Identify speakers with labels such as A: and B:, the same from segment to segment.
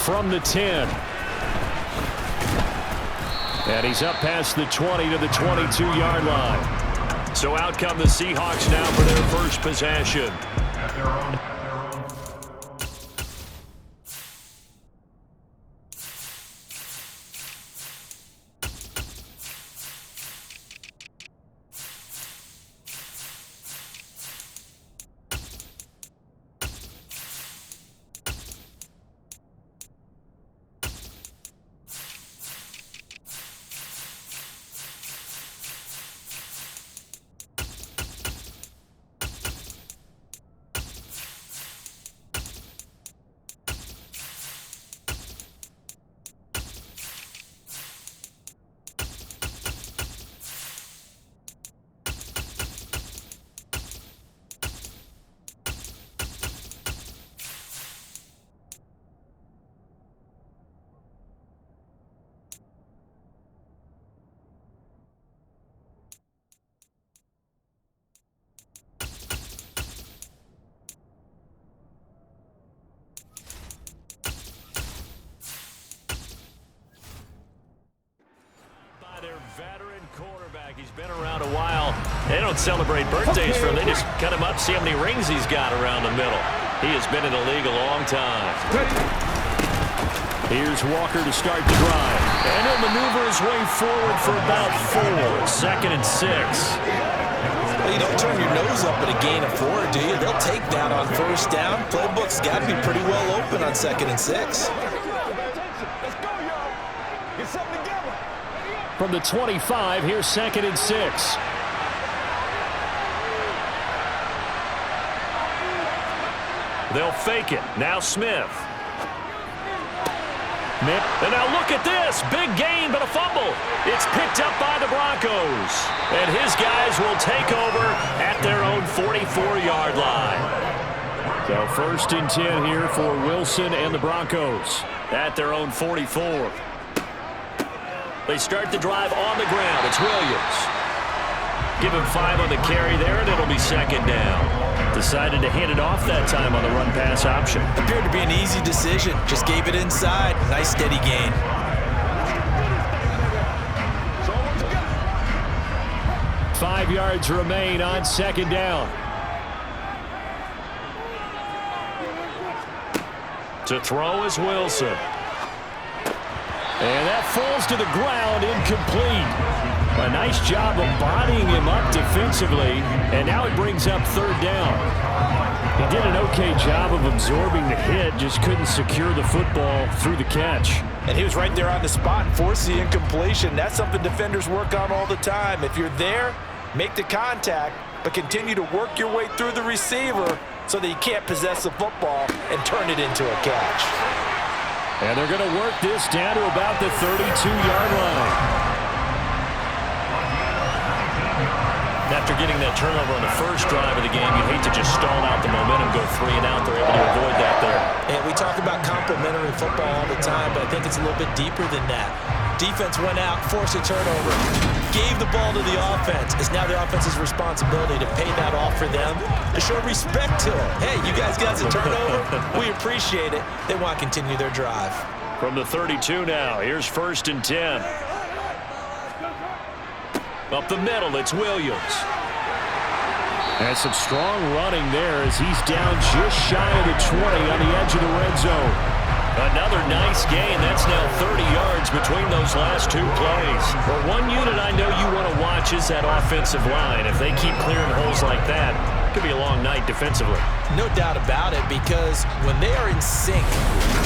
A: from the 10. And he's up past the 20 to the 22-yard line. So out come the Seahawks now for their first possession. Their veteran quarterback. He's been around a while. They don't celebrate birthdays for him. They just cut him up, see how many rings he's got around the middle. He has been in the league a long time. Here's Walker to start the drive. And he'll maneuver his way forward for about 4. 2nd and 6.
B: Well, you don't turn your nose up at a gain of 4, do you? They'll take that on first down. Playbook's got to be pretty well open on 2nd and 6.
A: From the 25, here's 2nd and 6. They'll fake it. Now Smith. And now look at this. Big gain, but a fumble. It's picked up by the Broncos. And his guys will take over at their own 44-yard line. So 1st and 10 here for Wilson and the Broncos at their own 44. They start the drive on the ground. It's Williams. Give him 5 on the carry there, and it'll be 2nd down. Decided to hand it off that time on the run-pass option.
B: Appeared to be an easy decision. Just gave it inside. Nice steady gain.
A: Five yards remain on 2nd down. To throw is Wilson. And that falls to the ground, incomplete. A nice job of bodying him up defensively, and now it brings up 3rd down. He did an okay job of absorbing the hit, just couldn't secure the football through the catch.
B: And he was right there on the spot and forced the incompletion. That's something defenders work on all the time. If you're there, make the contact, but continue to work your way through the receiver so that you can't possess the football and turn it into a catch.
A: And they're going to work this down to about the 32-yard line. After getting that turnover on the first drive of the game, you'd hate to just stall out the momentum, go 3 and out. They're able to avoid that there.
B: And we talk about complementary football all the time, but I think it's a little bit deeper than that. Defense went out, forced a turnover, gave the ball to the offense. It's now the offense's responsibility to pay that off for them, to show respect to them. Hey, you guys got a turnover. We appreciate it. They want to continue their drive.
A: From the 32 now, here's 1st and 10. Up the middle, it's Williams. And some strong running there as he's down just shy of the 20 on the edge of the red zone. Another nice gain. That's now 30 yards between those last 2 plays. But one unit I know you want to watch is that offensive line. If they keep clearing holes like that, it could be a long night defensively.
B: No doubt about it, because when they are in sync,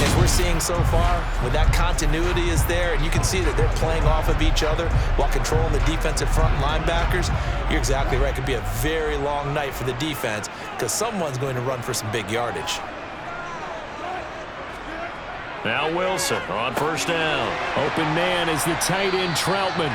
B: as we're seeing so far, when that continuity is there and you can see that they're playing off of each other while controlling the defensive front linebackers, you're exactly right. It could be a very long night for the defense because someone's going to run for some big yardage.
A: Now Wilson on 1st down. Open man is the tight end Troutman.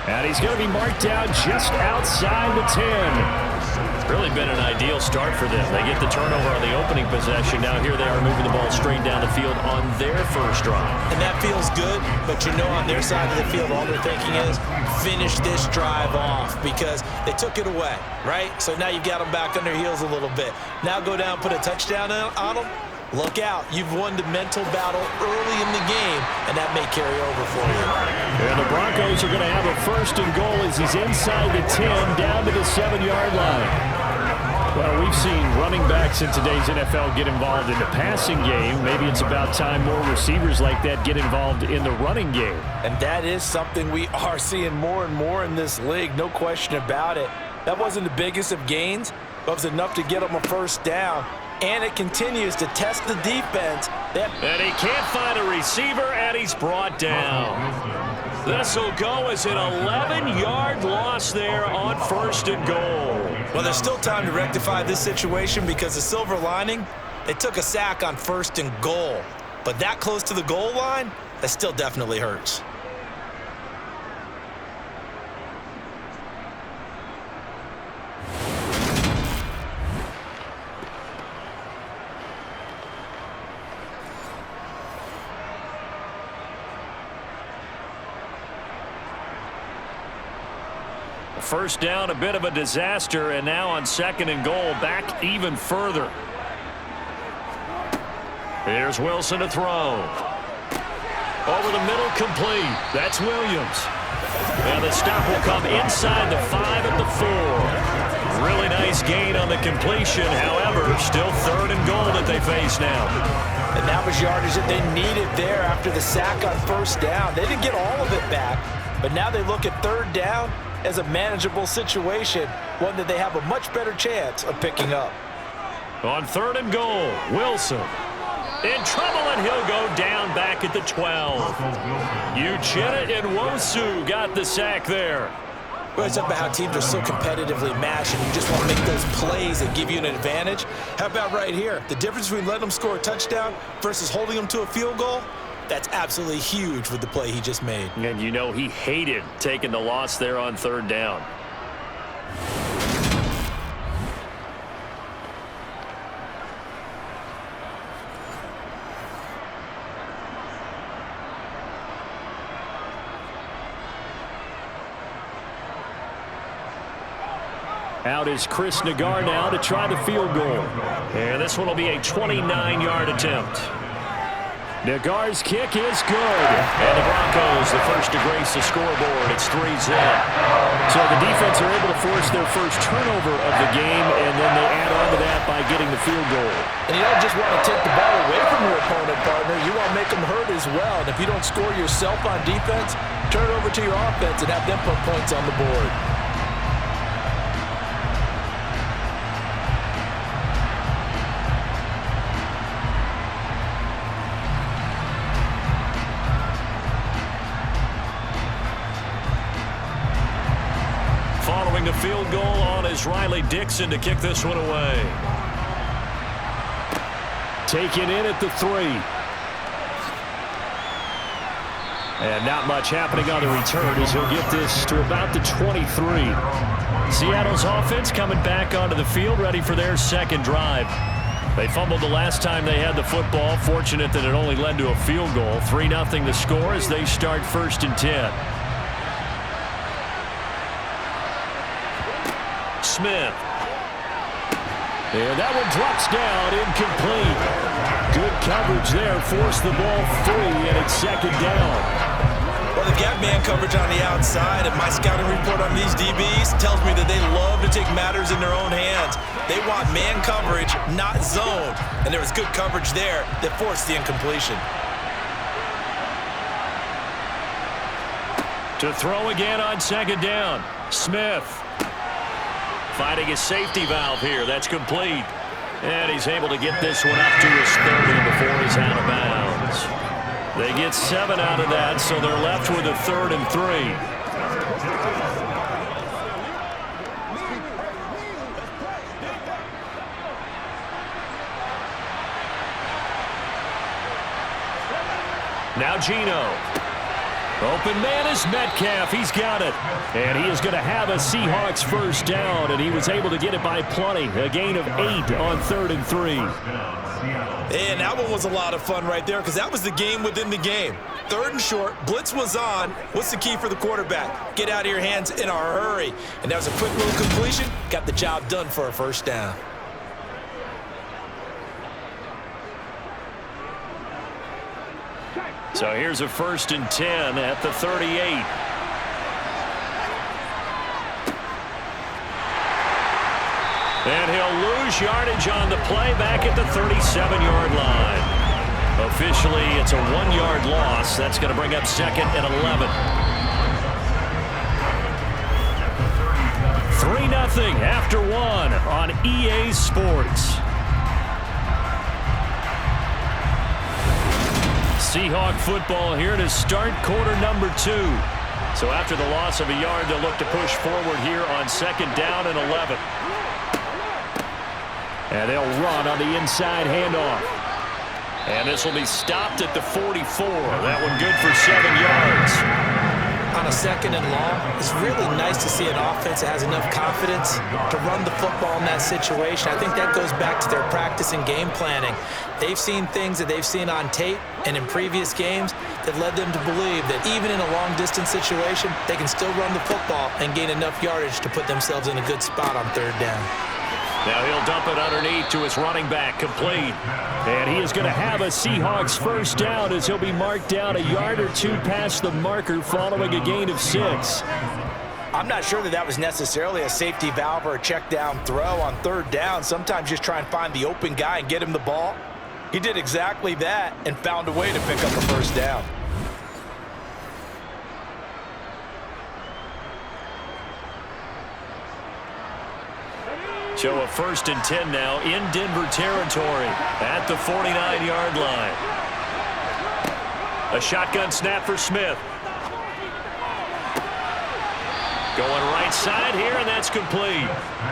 A: And he's going to be marked down just outside the 10. Really been an ideal start for them. They get the turnover on the opening possession. Now here they are moving the ball straight down the field on their first drive.
B: And that feels good, but you know on their side of the field all they're thinking is finish this drive off because they took it away, right? So now you got them back on their heels a little bit. Now go down, put a touchdown on them. Look out. You've won the mental battle early in the game, and that may carry over for you.
A: And the Broncos are going to have a first and goal as he's inside the 10, down to the 7-yard line. Well, we've seen running backs in today's NFL get involved in the passing game. Maybe it's about time more receivers like that get involved in the running game.
B: And that is something we are seeing more and more in this league, no question about it. That wasn't the biggest of gains, but it was enough to get them a first down. And it continues to test the defense.
A: And he can't find a receiver, and he's brought down. This will go as an 11-yard loss there on first and goal.
B: Well, there's still time to rectify this situation because the silver lining, they took a sack on first and goal. But that close to the goal line, that still definitely hurts.
A: First down, a bit of a disaster, and now on second and goal, back even further. Here's Wilson to throw. Over the middle, complete. That's Williams. And the stop will come inside the 5 at the 4. Really nice gain on the completion. However, still third and goal that they face now.
B: And that was yardage that they needed there after the sack on first down. They didn't get all of it back, but now they look at third down as a manageable situation, one that they have a much better chance of picking up.
A: On third and goal, Wilson in trouble, and he'll go down back at the 12. Uchenna and Nwosu got the sack there.
B: Well, it's about how teams are so competitively matched, and you just want to make those plays that give you an advantage. How about right here? The difference between letting them score a touchdown versus holding them to a field goal? That's absolutely huge with the play he just made.
A: And you know he hated taking the loss there on third down. Out is Chris Nagar now to try the field goal. And this one will be a 29-yard attempt. Nagar's kick is good. And the Broncos, the first to grace the scoreboard. It's 3-0. So the defense are able to force their first turnover of the game, and then they add on to that by getting the field goal.
B: And you don't just want to take the ball away from your opponent, partner. You want to make them hurt as well. And if you don't score yourself on defense, turn it over to your offense and have them put points on the board.
A: Following the field goal on is Riley Dixon to kick this one away. Taken in at the 3. And not much happening on the return as he'll get this to about the 23. Seattle's offense coming back onto the field, ready for their second drive. They fumbled the last time they had the football. Fortunate that it only led to a field goal. 3-0 the score as they start first and 10. Smith. And that one drops down, incomplete. Good coverage there, forced the ball free, and it's second down.
B: Well, they've got man coverage on the outside, and my scouting report on these DBs tells me that they love to take matters in their own hands. They want man coverage, not zone. And there was good coverage there that forced the incompletion.
A: To throw again on second down. Smith. Finding his safety valve here. That's complete. And he's able to get this one up to his 30 before he's out of bounds. They get 7 out of that, so they're left with a 3rd and 3. Now Geno. Open man is Metcalf. He's got it. And he is going to have a Seahawks first down, and he was able to get it by plenty. A gain of 8 on 3rd and 3.
B: And that one was a lot of fun right there because that was the game within the game. 3rd and short, blitz was on. What's the key for the quarterback? Get out of your hands in a hurry. And that was a quick little completion. Got the job done for a first down.
A: So here's a 1st and 10 at the 38. And he'll lose yardage on the play back at the 37-yard line. Officially, it's a 1-yard loss. That's going to bring up 2nd and 11. 3-0 after 1 on EA Sports. Seahawk football here to start quarter number 2. So after the loss of a yard, they'll look to push forward here on 2nd down and 11. And they'll run on the inside handoff. And this will be stopped at the 44. That one good for 7 yards.
B: On a 2nd and long, it's really nice to see an offense that has enough confidence to run the football in that situation. I think that goes back to their practice and game planning. They've seen things that they've seen on tape and in previous games that led them to believe that even in a long-distance situation, they can still run the football and gain enough yardage to put themselves in a good spot on 3rd down.
A: Now he'll dump it underneath to his running back, complete. And he is going to have a Seahawks 1st down as he'll be marked down a yard or 2 past the marker following a gain of 6.
C: I'm not sure that was necessarily a safety valve or a check down throw on 3rd down. Sometimes just try and find the open guy and get him the ball. He did exactly that and found a way to pick up a 1st down.
A: So a 1st and 10 now in Denver territory at the 49-yard line. A shotgun snap for Smith. Going right side here, and that's complete.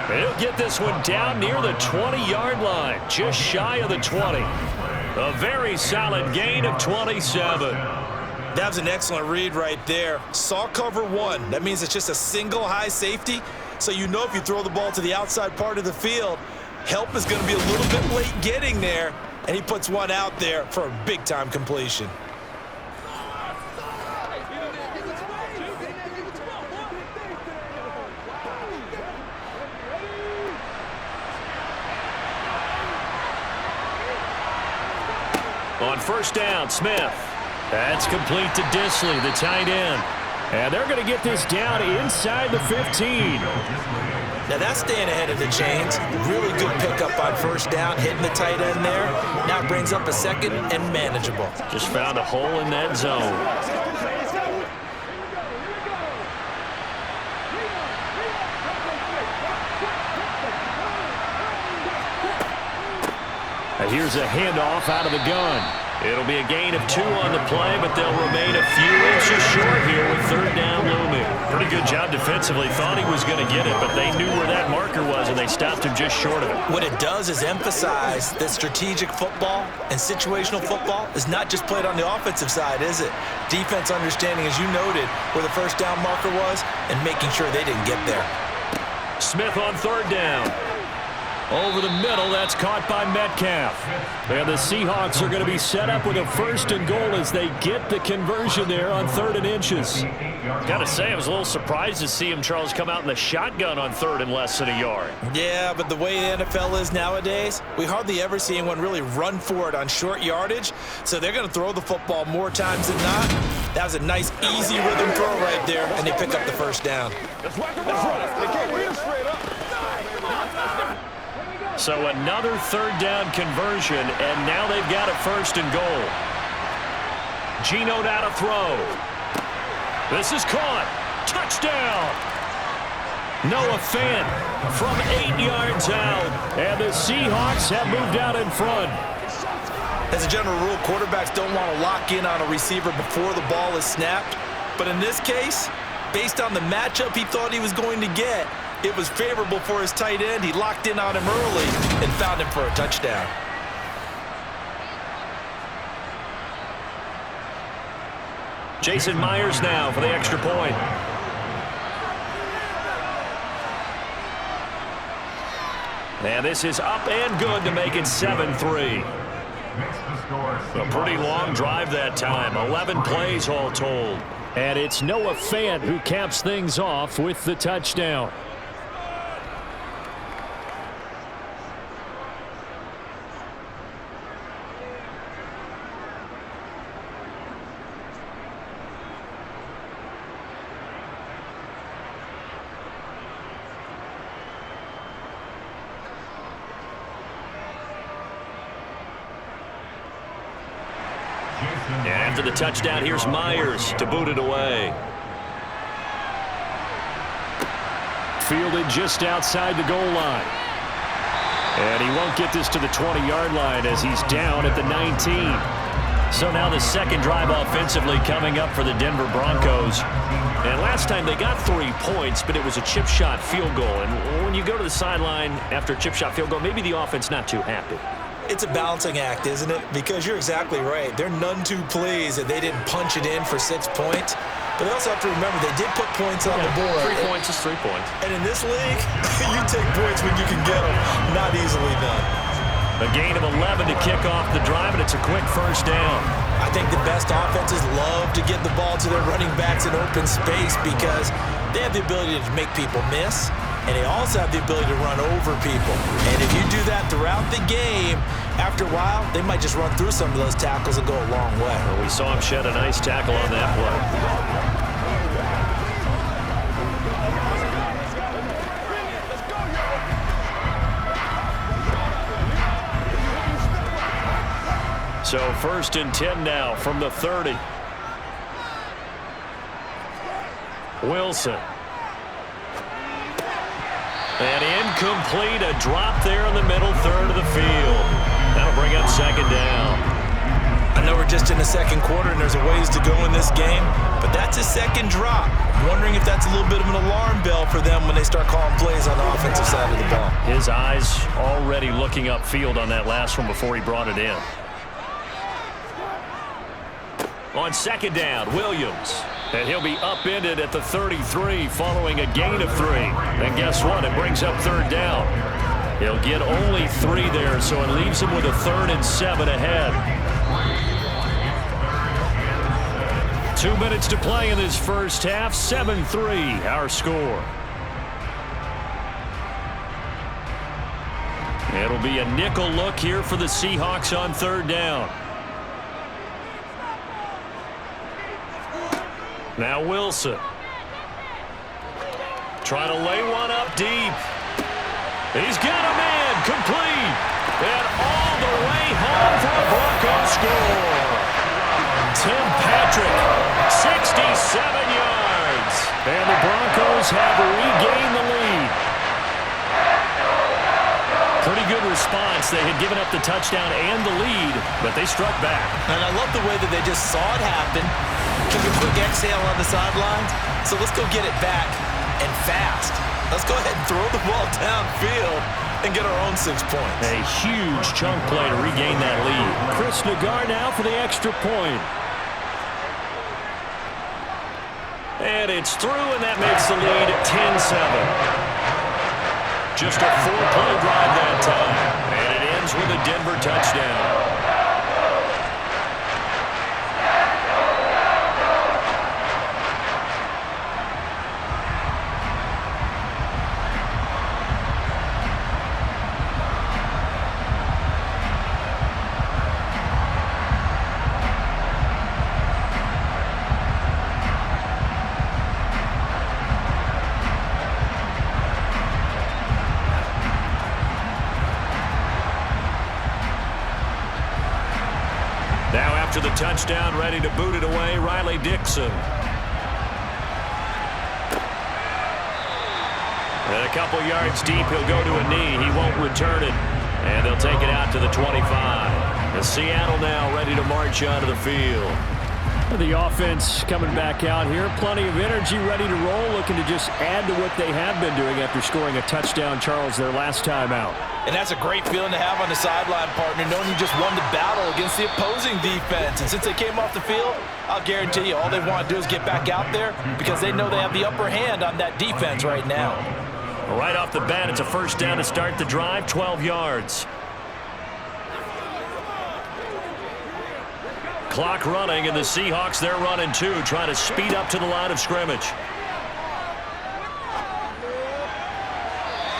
A: He'll get this one down near the 20-yard line, just shy of the 20. A very solid gain of 27.
B: That was an excellent read right there. Saw cover 1. That means it's just a single high safety. So you know if you throw the ball to the outside part of the field, help is going to be a little bit late getting there, and he puts one out there for a big-time completion.
A: On 1st down, Smith. That's complete to Disley, the tight end. And they're going to get this down inside the 15.
B: Now that's staying ahead of the chains. Really good pickup on 1st down, hitting the tight end there. Now it brings up a 2nd and manageable.
A: Just found a hole in that zone. Now here's a handoff out of the gun. It'll be a gain of 2 on the play, but they'll remain a few inches short here with 3rd down looming. Pretty good job defensively. Thought he was going to get it, but they knew where that marker was, and they stopped him just short of it.
B: What it does is emphasize that strategic football and situational football is not just played on the offensive side, is it? Defense understanding, as you noted, where the 1st down marker was and making sure they didn't get there.
A: Smith on 3rd down. Over the middle, that's caught by Metcalf. And the Seahawks are going to be set up with a 1st and goal as they get the conversion there on 3rd and inches. Got to say, I was a little surprised to see him, Charles, come out in the shotgun on 3rd and less than a yard.
B: Yeah, but the way the NFL is nowadays, we hardly ever see anyone really run for it on short yardage. So they're going to throw the football more times than not. That was a nice, easy rhythm throw right there, and they pick up the 1st down.
D: Let's run. They can't read us straight up.
A: So another 3rd down conversion, and now they've got a 1st and goal. Geno down to throw. This is caught. Touchdown. Noah Fant from 8 yards out, and the Seahawks have moved out in front.
B: As a general rule, quarterbacks don't want to lock in on a receiver before the ball is snapped. But in this case, based on the matchup he thought he was going to get, it was favorable for his tight end. He locked in on him early and found him for a touchdown.
A: Jason Myers now for the extra point. And this is up and good to make it 7-3. A pretty long drive that time. 11 plays all told. And it's Noah Fant who caps things off with the touchdown. And after the touchdown, here's Myers to boot it away. Fielded just outside the goal line. And he won't get this to the 20-yard line as he's down at the 19. So now the second drive offensively coming up for the Denver Broncos. And last time they got 3 points, but it was a chip shot field goal. And when you go to the sideline after a chip shot field goal, maybe the offense not too happy.
B: It's a balancing act, isn't it? Because you're exactly right. They're none too pleased that they didn't punch it in for 6 points. But they also have to remember they did put points on the board.
A: 3 points is 3 points.
B: And in this league, you take points when you can get them. Not easily done.
A: A gain of 11 to kick off the drive, and it's a quick first down.
B: I think the best offenses love to get the ball to their running backs in open space because they have the ability to make people miss, and they also have the ability to run over people. And if you do that throughout the game, after a while, they might just run through some of those tackles and go a long way.
A: Well, we saw him shed a nice tackle on that play. So 1st and 10 now from the 30. Wilson. And incomplete, a drop there in the middle third of the field. That'll bring up 2nd down.
B: I know we're just in the second quarter and there's a ways to go in this game, but that's a second drop. I'm wondering if that's a little bit of an alarm bell for them when they start calling plays on the offensive side of the ball.
A: His eyes already looking upfield on that last one before he brought it in. On 2nd down, Williams. And he'll be upended at the 33 following a gain of 3. And guess what? It brings up 3rd down. He'll get only 3 there, so it leaves him with a 3rd and 7 ahead. 2 minutes to play in this first half. 7-3, our score. It'll be a nickel look here for the Seahawks on 3rd down. Now Wilson. Trying to lay one up deep. He's got a man complete. And all the way home for a Broncos score. Tim Patrick, 67 yards. And the Broncos have regained the lead. Pretty good response. They had given up the touchdown and the lead, but they struck back.
B: And I love the way that they just saw it happen. Took a quick exhale on the sidelines. So let's go get it back and fast. Let's go ahead and throw the ball downfield and get our own 6 points.
A: A huge chunk play to regain that lead. Chris Nagar now for the extra point. And it's through, and that makes the lead 10-7. Just a 4-play drive that time. And it ends with a Denver touchdown. After the touchdown, ready to boot it away, Riley Dixon. And a couple yards deep, he'll go to a knee. He won't return it. And they'll take it out to the 25. And Seattle now ready to march onto the field. The offense coming back out here. Plenty of energy, ready to roll, looking to just add to what they have been doing after scoring a touchdown, Charles, their last time out.
C: And that's a great feeling to have on the sideline, partner, knowing you just won the battle against the opposing defense. And since they came off the field, I'll guarantee you all they want to do is get back out there because they know they have the upper hand on that defense right now.
A: Right off the bat, it's a 1st down to start the drive, 12 yards. Clock running, and the Seahawks, they're running too, trying to speed up to the line of scrimmage.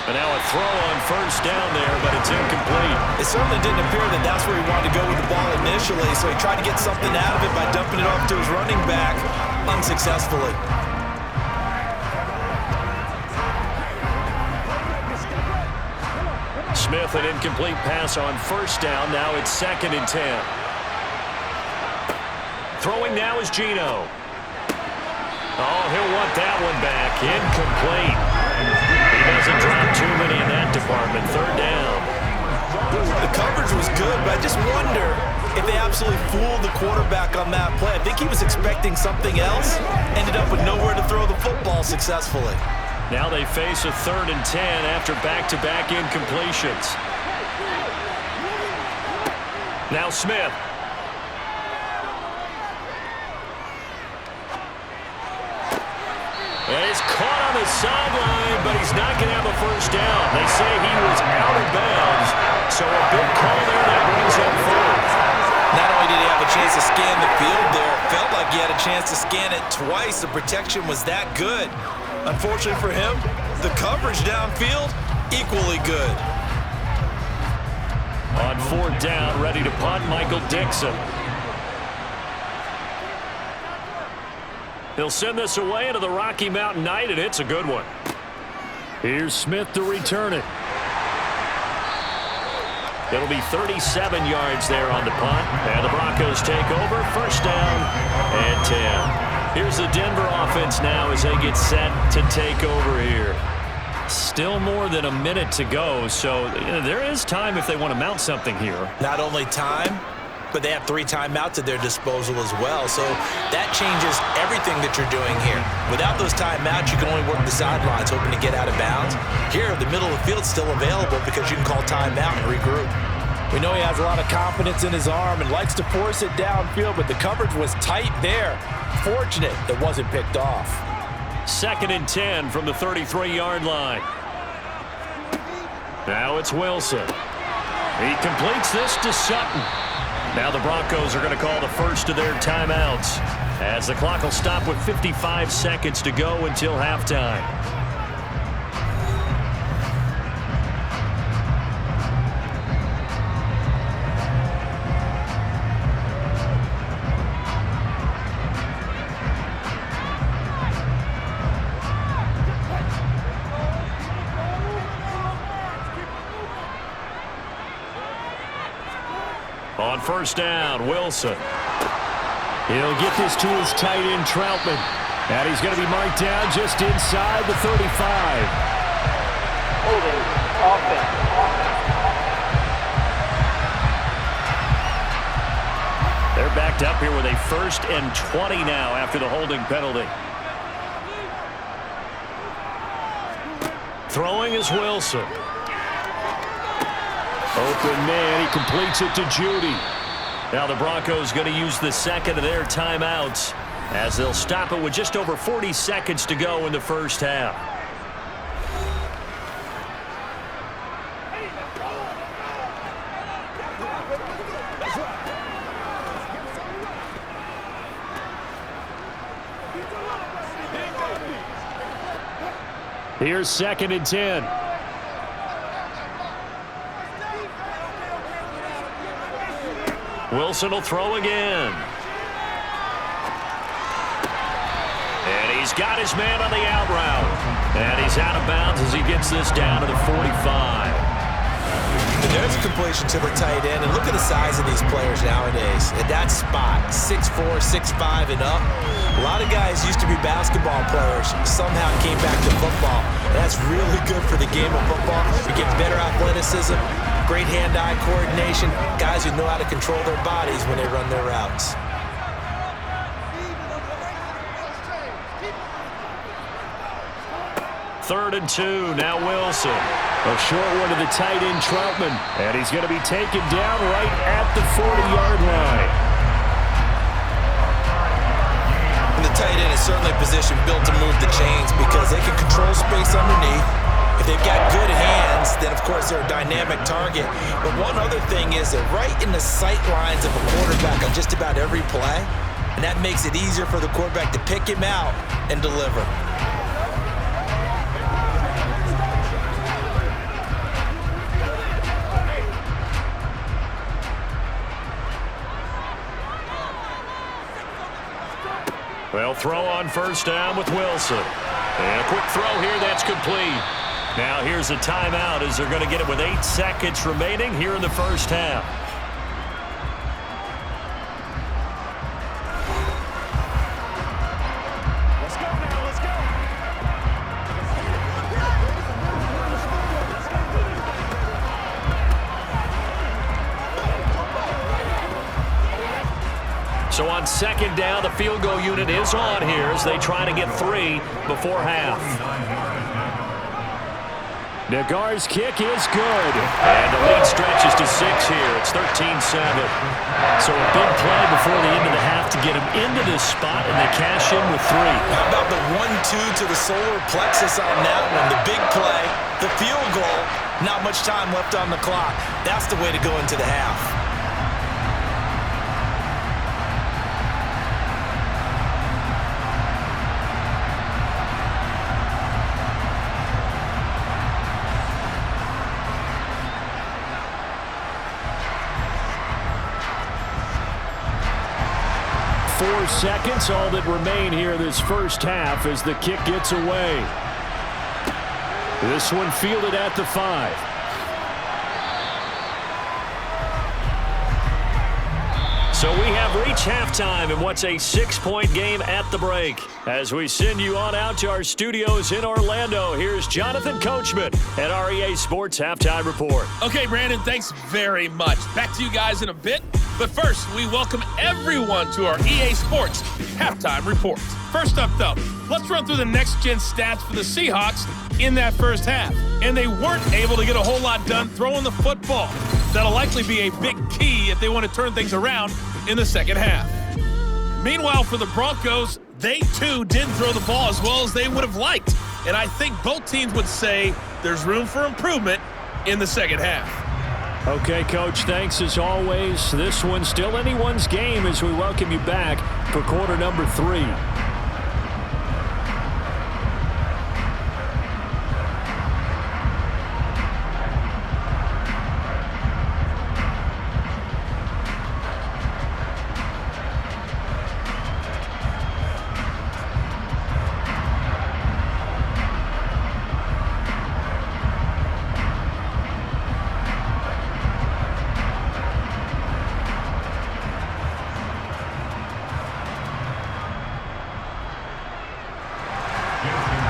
A: And now a throw on 1st down there, but it's incomplete.
B: It certainly didn't appear that that's where he wanted to go with the ball initially, so he tried to get something out of it by dumping it off to his running back unsuccessfully.
A: Smith, an incomplete pass on 1st down. Now it's 2nd and 10. Throwing now is Geno. Oh, he'll want that one back. Incomplete. He doesn't drop too many in that department. Third down.
B: The coverage was good, but I just wonder if they absolutely fooled the quarterback on that play. I think he was expecting something else. Ended up with nowhere to throw the football successfully.
A: Now they face a 3rd and 10 after back-to-back incompletions. Now Smith. And he's caught on the sideline, but he's not going to have a first down. They say he was out of bounds, so a big call there that brings up 4th.
B: Not only did he have a chance to scan the field there, it felt like he had a chance to scan it twice. The protection was that good. Unfortunately for him, the coverage downfield, equally good.
A: On 4th down, ready to punt, Michael Dixon. He'll send this away into the Rocky Mountain night, and it's a good one. Here's Smith to return it. It'll be 37 yards there on the punt, and the Broncos take over. First down and 10. Here's the Denver offense now as they get set to take over here. Still more than a minute to go, so there is time if they want to mount something here.
B: Not only time, but they have 3 timeouts at their disposal as well. So that changes everything that you're doing here. Without those timeouts, you can only work the sidelines, hoping to get out of bounds. Here, the middle of the field's still available because you can call timeout and regroup.
C: We know he has a lot of confidence in his arm and likes to force it downfield, but the coverage was tight there. Fortunate it wasn't picked off.
A: 2nd and 10 from the 33-yard line. Now it's Wilson. He completes this to Sutton. Now the Broncos are going to call the first of their timeouts as the clock will stop with 55 seconds to go until halftime. On first down, Wilson. He'll get this to his tight end, Troutman. And he's going to be marked down just inside the 35.
E: Holding offense.
A: They're backed up here with a 1st and 20 now after the holding penalty. Throwing is Wilson. Open man, he completes it to Judy. Now the Broncos going to use the 2nd of their timeouts as they'll stop it with just over 40 seconds to go in the first half. Here's 2nd and 10. Wilson will throw again. And he's got his man on the out route. And he's out of bounds as he gets this down to the 45.
B: And there's a completion to the tight end. And look at the size of these players nowadays. At that spot, 6'4", 6'5", and up. A lot of guys used to be basketball players, somehow came back to football. And that's really good for the game of football. You get better athleticism, great hand-eye coordination, guys who know how to control their bodies when they run their routes.
A: Third and 2, now Wilson. A short one to the tight end, Troutman. And he's going to be taken down right at the 40-yard line.
B: And the tight end is certainly a position built to move the chains because they can control space underneath. If they've got good hands, then of course they're a dynamic target. But one other thing is they're right in the sight lines of a quarterback on just about every play. And that makes it easier for the quarterback to pick him out and deliver.
A: They'll throw on first down with Wilson. And a quick throw here, that's complete. Now here's a timeout as they're going to get it with 8 seconds remaining here in the first half. So on second down, the field goal unit is on here as they try to get 3 before half. Nagar's kick is good. And the lead stretches to 6 here. It's 13-7. So a big play before the end of the half to get them into this spot, and they cash in with 3.
B: How about the 1-2 to the solar plexus on that one? The big play, the field goal, not much time left on the clock. That's the way to go into the half.
A: Seconds, all that remain here this first half as the kick gets away. This one fielded at the 5. So we have reached halftime in what's a 6-point game at the break. As we send you on out to our studios in Orlando, here's Jonathan Coachman at our EA Sports Halftime Report.
E: Okay, Brandon, thanks very much. Back to you guys in a bit. But first, we welcome everyone to our EA Sports Halftime Report. First up, though, let's run through the next-gen stats for the Seahawks in that first half. And they weren't able to get a whole lot done throwing the football. That'll likely be a big key if they want to turn things around in the second half. Meanwhile, for the Broncos, they too didn't throw the ball as well as they would have liked. And I think both teams would say there's room for improvement in the second half.
A: Okay, Coach, thanks as always. This one's still anyone's game as we welcome you back for quarter number 3.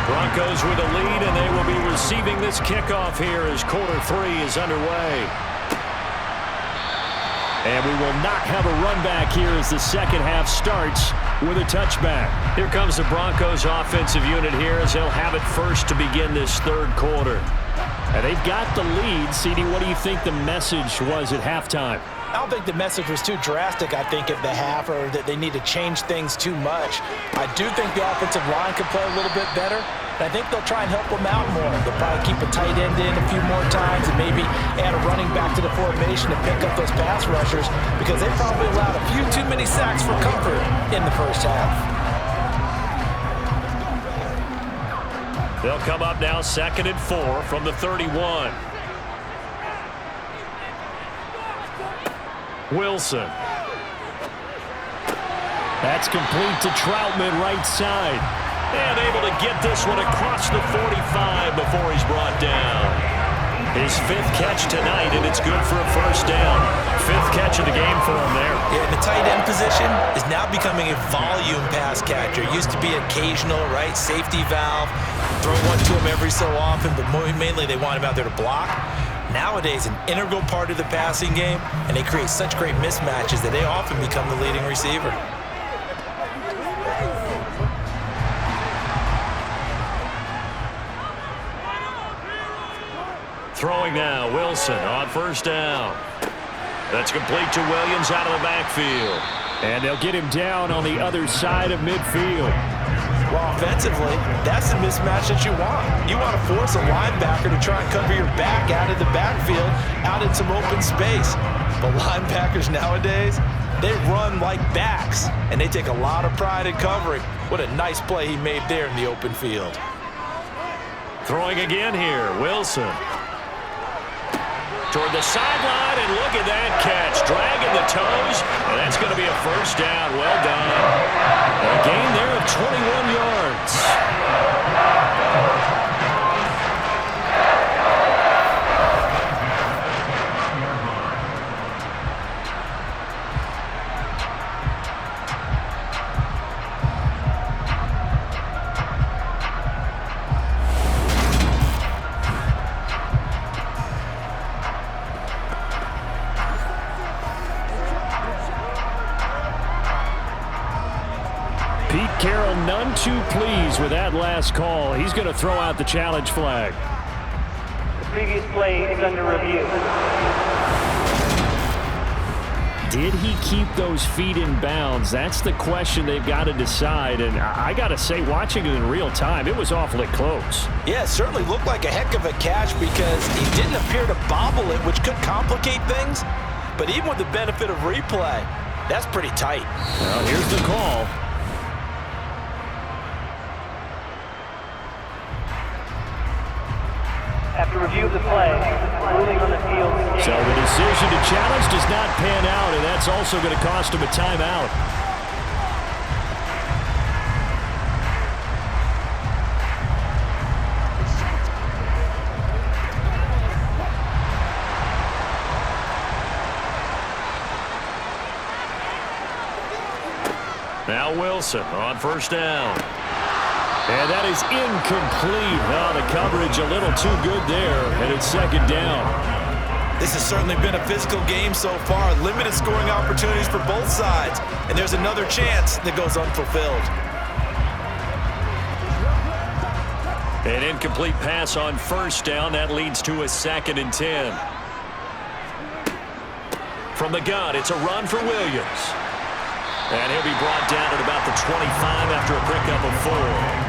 A: Broncos with a lead, and they will be receiving this kickoff here as quarter 3 is underway. And we will not have a run back here as the second half starts with a touchback. Here comes the Broncos offensive unit here as they'll have it first to begin this third quarter. And they've got the lead. CD, what do you think the message was at halftime?
B: I don't think the message was too drastic, I think, at the half, or that they need to change things too much. I do think the offensive line could play a little bit better. I think they'll try and help them out more. They'll probably keep a tight end in a few more times and maybe add a running back to the formation to pick up those pass rushers because they probably allowed a few too many sacks for comfort in the first half.
A: They'll come up now 2nd and 4 from the 31. Wilson. That's complete to Troutman, right side. And able to get this one across the 45 before he's brought down. His 5th catch tonight, and it's good for a first down. 5th catch of the game for him there.
B: Yeah, the tight end position is now becoming a volume pass catcher. It used to be occasional, right? Safety valve. Throw one to him every so often, but mainly they want him out there to block. Nowadays, an integral part of the passing game, and they create such great mismatches that they often become the leading receiver.
A: Throwing now, Wilson on first down. That's complete to Williams out of the backfield. And they'll get him down on the other side of midfield.
B: Well, offensively, that's the mismatch that you want. You want to force a linebacker to try and cover your back out of the backfield, out in some open space. But linebackers nowadays, they run like backs, and they take a lot of pride in covering. What a nice play he made there in the open field.
A: Throwing again here, Wilson. Toward the sideline, and look at that catch. Dragging the toes, and that's going to be a first down. Well done. A gain there of 21 yards. too pleased with that last call. He's going to throw out the challenge flag.
F: The previous play is under review.
A: Did he keep those feet in bounds? That's the question they've got to decide. And I got to say, watching it in real time, it was awfully close.
C: Yeah, it certainly looked like a heck of a catch because he didn't appear to bobble it, which could complicate things. But even with the benefit of replay, that's pretty tight.
A: Well, here's the call.
F: After review of the play, ruling on the field.
A: So the decision to challenge does not pan out, and that's also going to cost him a timeout. Now Wilson on first down. And that is incomplete. Oh, the coverage a little too good there, and it's second down.
C: This has certainly been a physical game so far. Limited scoring opportunities for both sides. And there's another chance that goes unfulfilled.
A: An incomplete pass on first down. That leads to a 2nd and 10. From the gun, it's a run for Williams. And he'll be brought down at about the 25 after a pickup of 4.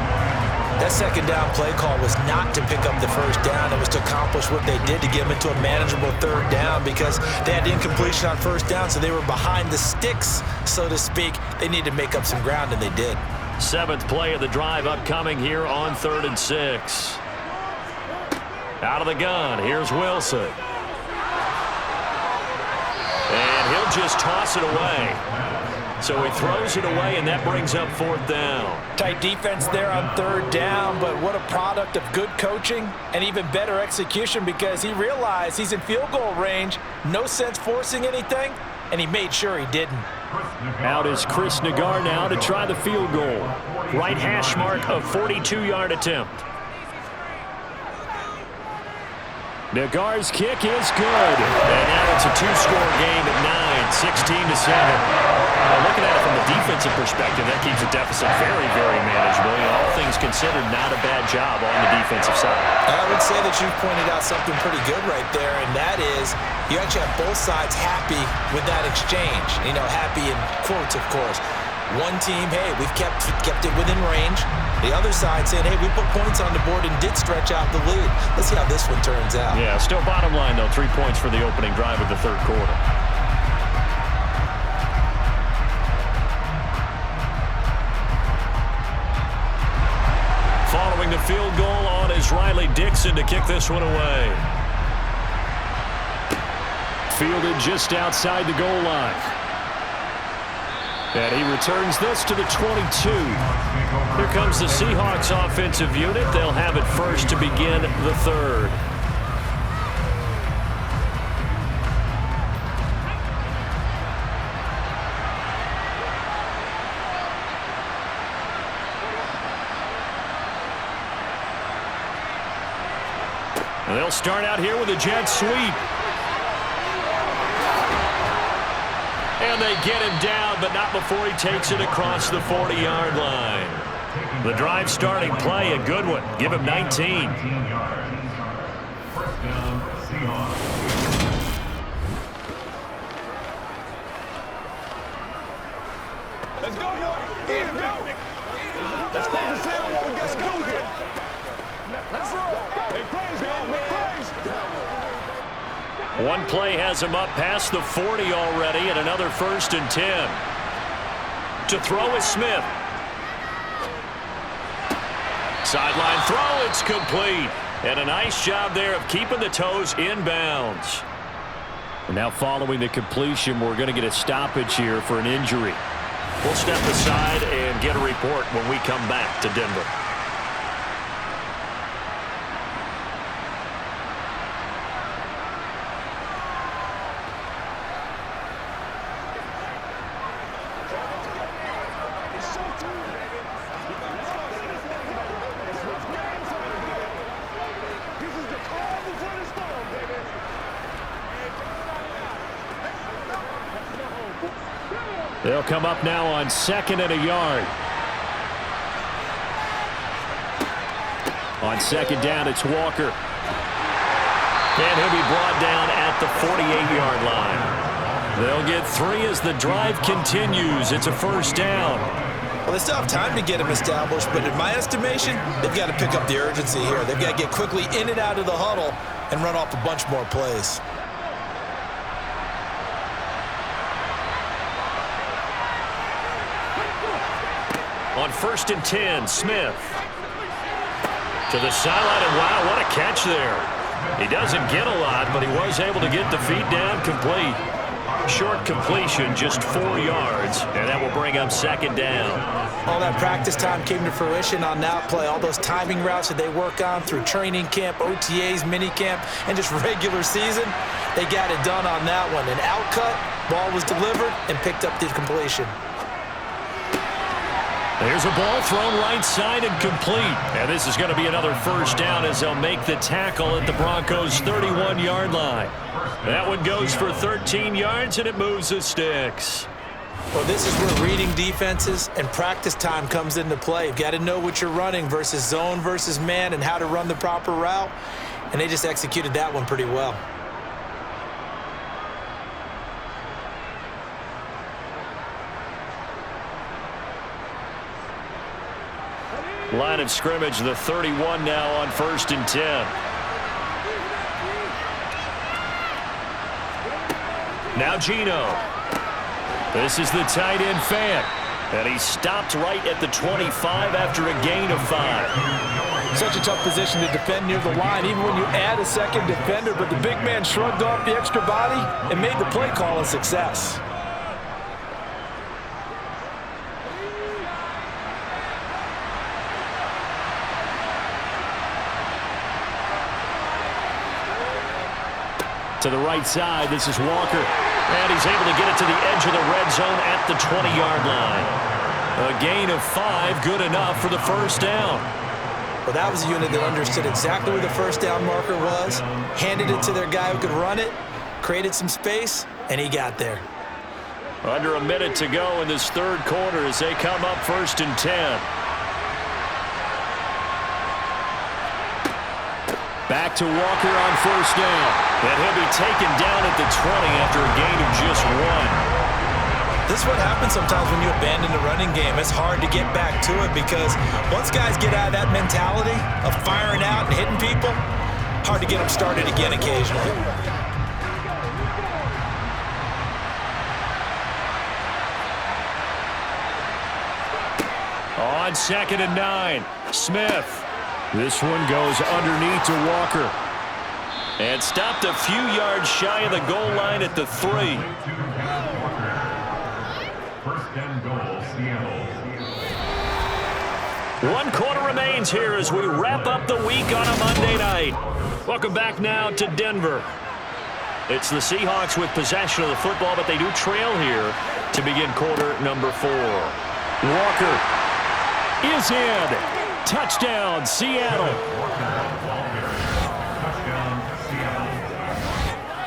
C: That second down play call was not to pick up the first down. It was to accomplish what they did to get them into a manageable third down because they had incompletion on first down, so they were behind the sticks, so to speak. They needed to make up some ground, and they did.
A: 7th play of the drive upcoming here on 3rd and 6. Out of the gun, here's Wilson. And he'll just toss it away. So he throws it away, and that brings up 4th down.
C: Tight defense there on 3rd down, but what a product of good coaching and even better execution because he realized he's in field goal range, no sense forcing anything, and he made sure he didn't.
A: Out is Chris Nagar now to try the field goal. Right hash mark of 42-yard attempt. Nagar's kick is good. And now it's a 2-score game at 9, 16-7. Looking at it from the defensive perspective, that keeps the deficit very, very manageable. All things considered, not a bad job on the defensive side.
C: I would say that you've pointed out something pretty good right there, and that is you actually have both sides happy with that exchange. You know, happy in quotes, of course. One team, hey, we've kept it within range. The other side saying, hey, we put points on the board and did stretch out the lead. Let's see how this one turns out.
A: Yeah, still bottom line, though, 3 points for the opening drive of the 3rd quarter. Following the field goal on is Riley Dixon to kick this one away. Fielded just outside the goal line. And he returns this to the 22. Here comes the Seahawks offensive unit. They'll have it first to begin the 3rd. And they'll start out here with a jet sweep. And they get him down, but not before he takes it across the 40-yard line. The drive starting play, a good one. Give him 19.
D: Let's go, boy. Here we go. Let's go. Let's go here. Let's roll. Hey, praise God. Praise.
A: One play has him up past the 40 already, and another 1st and 10. To throw is Smith. Sideline throw, it's complete. And a nice job there of keeping the toes in bounds. And now following the completion, we're going to get a stoppage here for an injury. We'll step aside and get a report when we come back to Denver. They'll come up now on 2nd and a yard. On second down, it's Walker. And he'll be brought down at the 48-yard line. They'll get 3 as the drive continues. It's a first down.
B: Well, they still have time to get him established, but in my estimation, they've got to pick up the urgency here. They've got to get quickly in and out of the huddle and run off a bunch more plays.
A: On 1st and 10, Smith. To the sideline, and wow, what a catch there. He doesn't get a lot, but he was able to get the feet down complete. Short completion, just 4 yards, and that will bring up second down.
B: All that practice time came to fruition on that play. All those timing routes that they work on through training camp, OTAs, minicamp, and just regular season, they got it done on that one. An outcut, ball was delivered, and picked up the completion.
A: There's a ball thrown right side and complete. And this is going to be another first down as they'll make the tackle at the Broncos' 31-yard line. That one goes for 13 yards, and it moves the sticks.
B: Well, this is where reading defenses and practice time comes into play. You've got to know what you're running versus zone versus man and how to run the proper route. And they just executed that one pretty well.
A: Line of scrimmage, the 31 now on 1st and 10. Now Geno. This is the tight end Fant. And he stopped right at the 25 after a gain of 5.
C: Such a tough position to defend near the line, even when you add a second defender. But the big man shrugged off the extra body and made the play call a success.
A: To the right side, this is Walker. And he's able to get it to the edge of the red zone at the 20-yard line. A gain of 5, good enough for the first down.
B: Well, that was a unit that understood exactly where the first down marker was, handed it to their guy who could run it, created some space, and he got there.
A: Under a minute to go in this third quarter as they come up 1st and 10. Back to Walker on first down. And he'll be taken down at the 20 after a gain of just 1.
B: This is what happens sometimes when you abandon the running game. It's hard to get back to it because once guys get out of that mentality of firing out and hitting people, hard to get them started again occasionally.
A: On 2nd and 9, Smith. This one goes underneath to Walker. And stopped a few yards shy of the goal line at the 3.
G: First and goal, Seattle.
A: 1 quarter remains here as we wrap up the week on a Monday night. Welcome back now to Denver. It's the Seahawks with possession of the football, but they do trail here to begin quarter number 4. Walker is in. Touchdown, Seattle.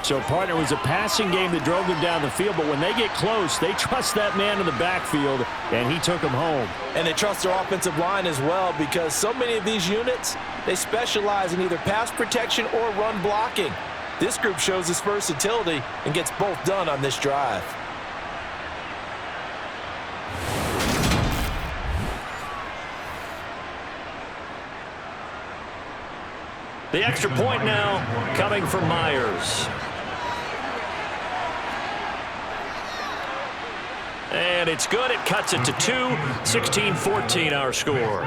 A: So, partner, was a passing game that drove them down the field, but when they get close, they trust that man in the backfield, and he took them home.
C: And they trust their offensive line as well because so many of these units, they specialize in either pass protection or run blocking. This group shows its versatility and gets both done on this drive.
A: The extra point now coming from Myers. And it's good. It cuts it to 2. 16-14 our score.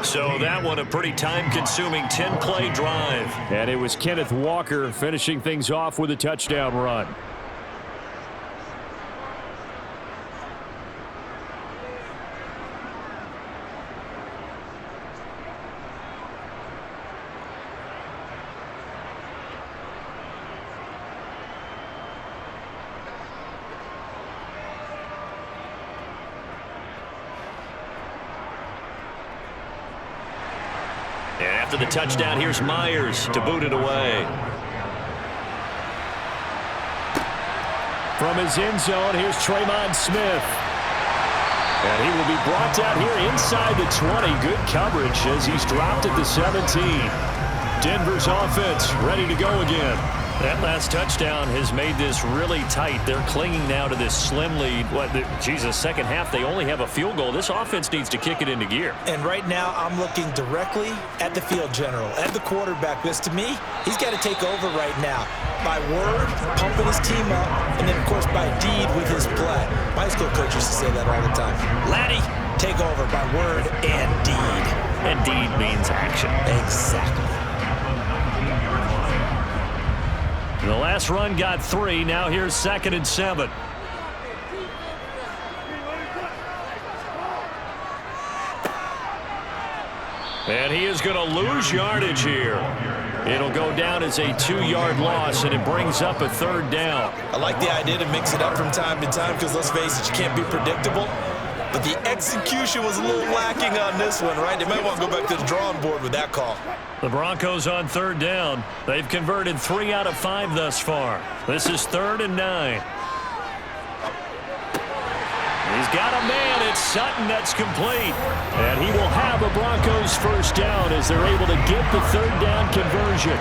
A: So that one a pretty time-consuming 10-play drive. And it was Kenneth Walker finishing things off with a touchdown run. And after the touchdown, here's Myers to boot it away. From his end zone, here's Tremon Smith. And he will be brought down here inside the 20. Good coverage as he's dropped at the 17. Denver's offense ready to go again. That last touchdown has made this really tight. They're clinging now to this slim lead. Second half, they only have a field goal. This offense needs to kick it into gear.
B: And right now, I'm looking directly at the field general, at the quarterback, because to me, he's got to take over right now. By word, pumping his team up, and then, of course, by deed with his play. My school coach used to say that all the time. Laddie, take over by word and deed.
A: And deed means action.
B: Exactly.
A: The last run got 3. Now here's 2nd and 7. And he is going to lose yardage here. It'll go down as a 2-yard loss, and it brings up a 3rd down.
B: I like the idea to mix it up from time to time because, let's face it, you can't be predictable. But the execution was a little lacking on this one, right? They might want to go back to the drawing board with that call.
A: The Broncos on 3rd down. They've converted 3 out of 5 thus far. This is 3rd and 9. He's got a man. It's Sutton that's complete. And he will have a Broncos 1st down as they're able to get the 3rd down conversion.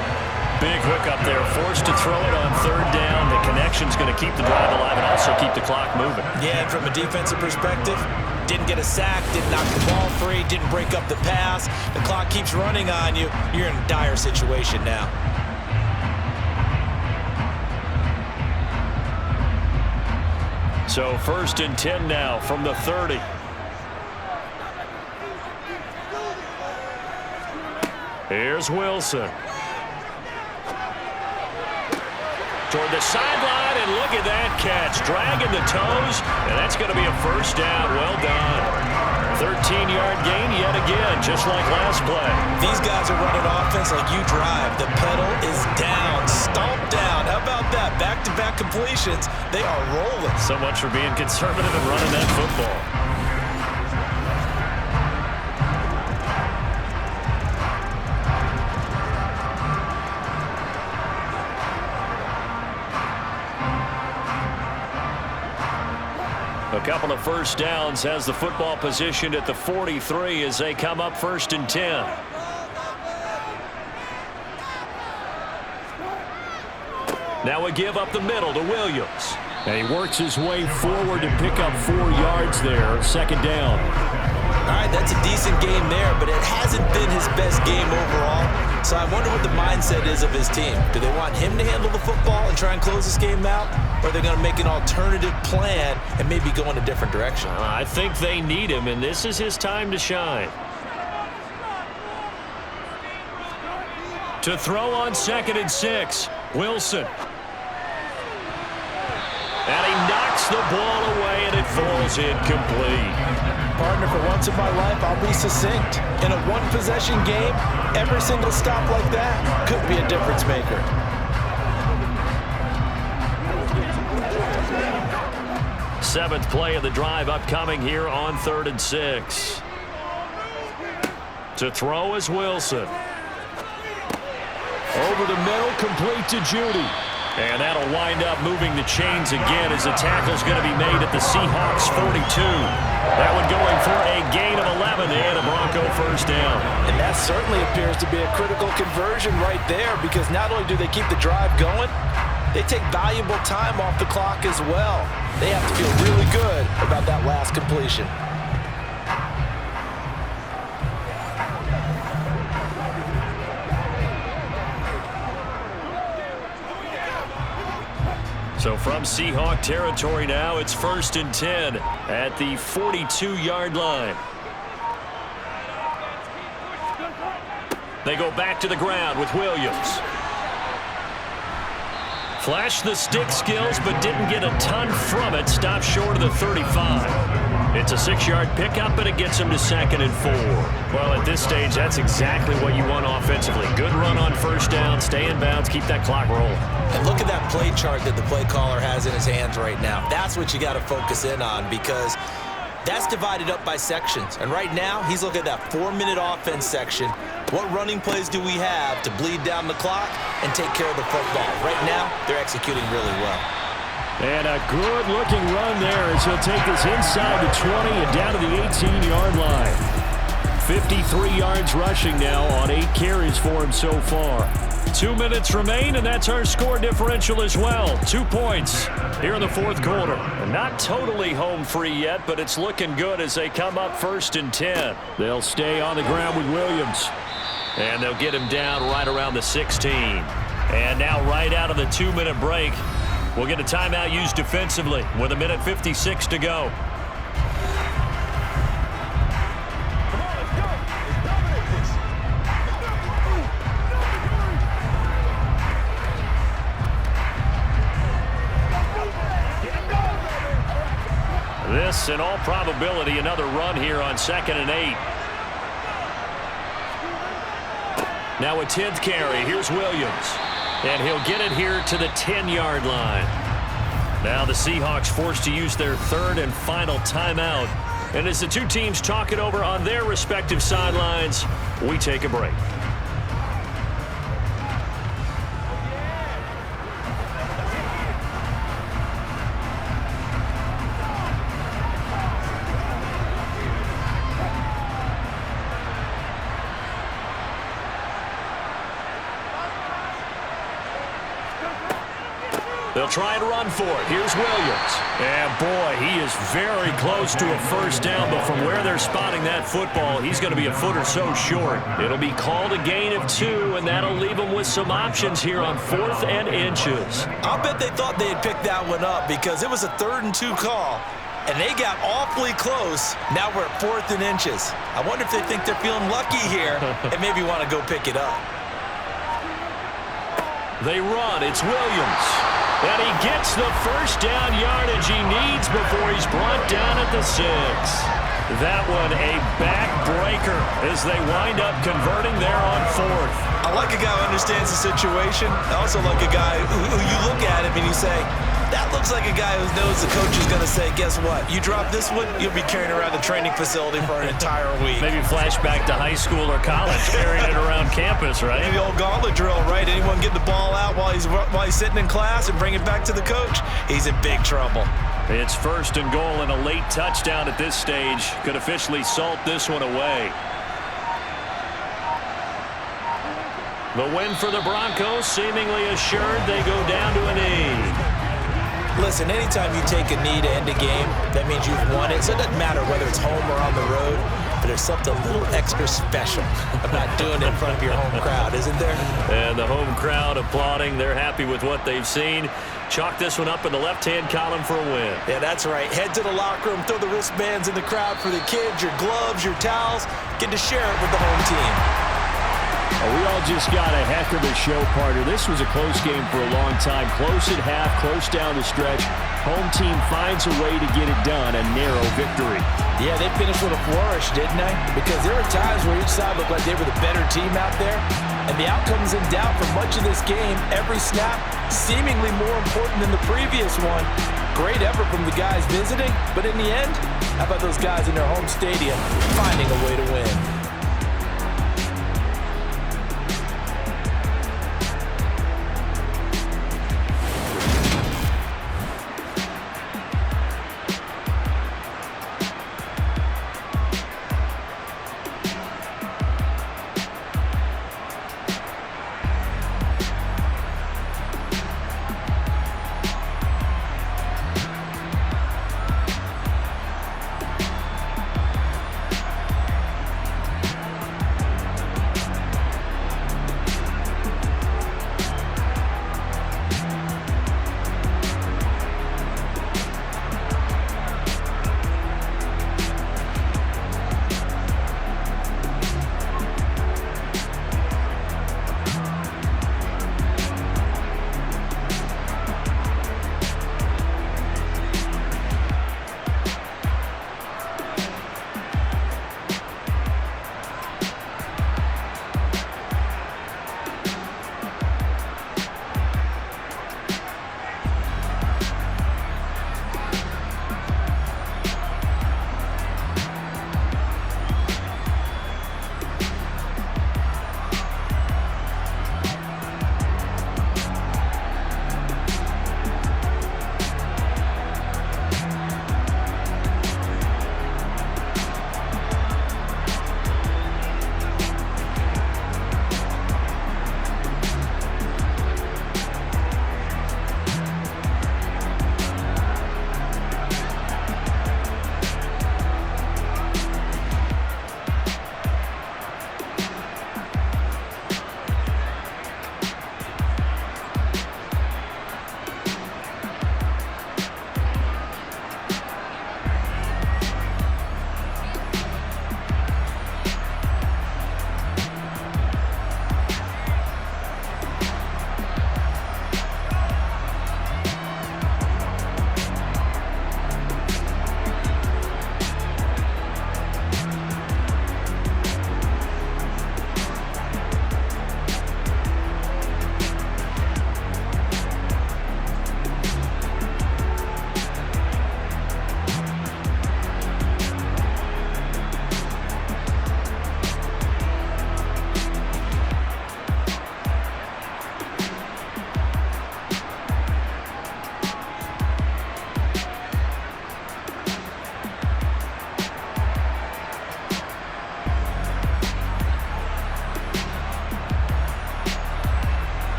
A: Big hook up there, forced to throw it on 3rd down. The connection's going to keep the drive alive and also keep the clock moving.
B: Yeah, and from a defensive perspective, didn't get a sack, didn't knock the ball free, didn't break up the pass. The clock keeps running on you. You're in a dire situation now.
A: So 1st and 10 now from the 30. Here's Wilson. Toward the sideline, and look at that catch. Dragging the toes, and that's going to be a 1st down. Well done. 13-yard gain yet again, just like last play.
B: These guys are running offense like you drive. The pedal is down, stomp down. How about that? Back-to-back completions. They are rolling.
A: So much for being conservative and running that football. A couple of 1st downs has the football positioned at the 43 as they come up 1st and 10. Now a give up the middle to Williams. And he works his way forward to pick up 4 yards there. 2nd down.
B: All right, that's a decent game there, but it hasn't been his best game overall. So I wonder what the mindset is of his team. Do they want him to handle the football and try and close this game out? Or are they going to make an alternative plan and maybe go in a different direction?
A: I think they need him, and this is his time to shine. To throw on 2nd and 6, Wilson. And he knocks the ball away, and it falls incomplete.
B: Partner, for once in my life, I'll be succinct. In a one-possession game, every single stop like that could be a difference maker.
A: Seventh play of the drive upcoming here on 3rd and 6. To throw is Wilson. Over the middle, complete to Judy. And that'll wind up moving the chains again as the tackle's going to be made at the Seahawks 42. That one going for a gain of 11 and a Bronco 1st down.
C: And that certainly appears to be a critical conversion right there, because not only do they keep the drive going, they take valuable time off the clock as well. They have to feel really good about that last completion.
A: So from Seahawk territory now, it's 1st and 10 at the 42-yard line. They go back to the ground with Williams. Flashed the stick skills, but didn't get a ton from it. Stopped short of the 35. It's a 6-yard pickup, but it gets him to 2nd and 4. Well, at this stage, that's exactly what you want offensively. Good run on 1st down, stay in bounds, keep that clock rolling.
B: And look at that play chart that the play caller has in his hands right now. That's what you got to focus in on, because that's divided up by sections. And right now, he's looking at that 4-minute offense section. What running plays do we have to bleed down the clock and take care of the football? Right now, they're executing really well.
A: And a good-looking run there as he'll take this inside the 20 and down to the 18-yard line. 53 yards rushing now on 8 carries for him so far. 2 minutes remain, and that's our score differential as well. 2 points here in the fourth quarter. And not totally home free yet, but it's looking good as they come up 1st and 10. They'll stay on the ground with Williams. And they'll get him down right around the 16. And now right out of the 2-minute break, we'll get a timeout used defensively with 1:56 to go. This, in all probability, another run here on 2nd and 8. Now a 10th carry. Here's Williams. And he'll get it here to the 10-yard line. Now the Seahawks forced to use their 3rd and final timeout. And as the two teams talk it over on their respective sidelines, we take a break. They'll try and run for it. Here's Williams. And boy, he is very close to a first down, but from where they're spotting that football, he's going to be a foot or so short. It'll be called a gain of 2, and that'll leave them with some options here on 4th and inches.
B: I'll bet they thought they had picked that one up because it was a 3rd and 2 call, and they got awfully close. Now we're at 4th and inches. I wonder if they think they're feeling lucky here and maybe want to go pick it up.
A: They run. It's Williams. And he gets the first down yardage he needs before he's brought down at the 6. That one a backbreaker as they wind up converting there on 4th.
B: I like a guy who understands the situation. I also like a guy who you look at him and you say, that looks like a guy who knows the coach is going to say, guess what? You drop this one, you'll be carrying around the training facility for an entire week.
A: Maybe flashback to high school or college, carrying it around campus, right?
B: Maybe the old gauntlet drill, right? Anyone get the ball out while he's sitting in class and bring it back to the coach? He's in big trouble.
A: It's 1st and goal and a late touchdown at this stage. Could officially salt this one away. The win for the Broncos, seemingly assured. They go down to a knee.
B: Listen, anytime you take a knee to end a game, that means you've won it. So it doesn't matter whether it's home or on the road, but there's something a little extra special about doing it in front of your home crowd, isn't there?
A: And the home crowd applauding. They're happy with what they've seen. Chalk this one up in the left-hand column for a win.
B: Yeah, that's right. Head to the locker room, throw the wristbands in the crowd for the kids, your gloves, your towels. Get to share it with the home team.
A: We all just got a heck of a show, partner. This was a close game for a long time. Close at half, close down the stretch. Home team finds a way to get it done, a narrow victory.
B: Yeah, they finished with a flourish, didn't they? Because there were times where each side looked like they were the better team out there. And the outcome's in doubt for much of this game. Every snap seemingly more important than the previous one. Great effort from the guys visiting. But in the end, how about those guys in their home stadium finding a way to win?